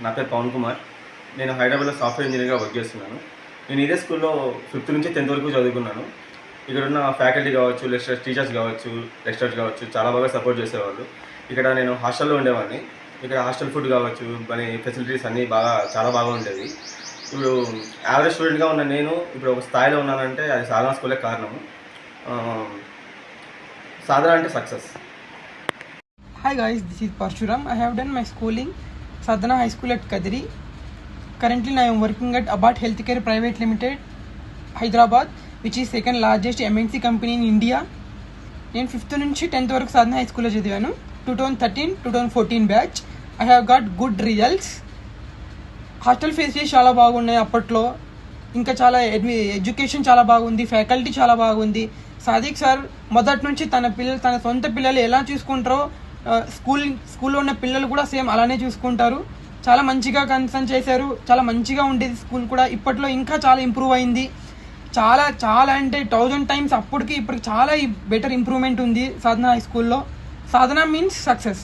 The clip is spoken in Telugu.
నా పేరు పవన్ కుమార్. నేను హైదరాబాద్లో సాఫ్ట్వేర్ ఇంజనీర్గా వర్క్ చేస్తున్నాను. నేను ఇదే స్కూల్లో 5th నుంచి 10th వరకు చదువుకున్నాను. ఇక్కడ ఉన్న ఫ్యాకల్టీ కావచ్చు, టీచర్స్ కావచ్చు, లెక్చరర్స్ కావచ్చు చాలా బాగా సపోర్ట్ చేసేవాళ్ళు. ఇక్కడ నేను హాస్టల్లో ఉండేవాడిని. ఇక్కడ హాస్టల్ ఫుడ్ కావచ్చు, మరి ఫెసిలిటీస్ అన్నీ చాలా బాగా ఉండేవి. ఇప్పుడు యావరేజ్ స్టూడెంట్గా ఉన్న నేను ఇప్పుడు ఒక స్థాయిలో ఉన్నానంటే అది సాధన స్కూలే కారణము. సాధన అంటే success. Hi guys, this is Parshuram. I have done my schooling Sadhana High School at Kadiri. Currently I am working at Abhat Healthcare Private Limited, Hyderabad, which is second largest MNC company in India. నేను 5th నుంచి 10th వరకు సాధన హై స్కూల్లో చదివాను. 2013-2014 batch. I have got good results. Hostel facilities చాలా బాగున్నాయి అప్పట్లో. ఇంకా చాలా ఎడ్యుకేషన్ చాలా బాగుంది, ఫ్యాకల్టీ చాలా బాగుంది. సాదిక్ సార్ మొదటి నుంచి తన సొంత పిల్లలు ఎలా చూసుకుంటారో స్కూల్లో ఉన్న పిల్లలు కూడా సేమ్ అలానే చూసుకుంటారు. చాలా మంచిగా కన్సర్న్ చేశారు. చాలా మంచిగా ఉండేది స్కూల్ కూడా. ఇప్పట్లో ఇంకా చాలా ఇంప్రూవ్ అయింది. చాలా చాలా అంటే 1000 times అప్పటికి ఇప్పటికి చాలా బెటర్ ఇంప్రూవ్మెంట్ ఉంది సాధన హై స్కూల్లో. సాధన మీన్స్ సక్సెస్.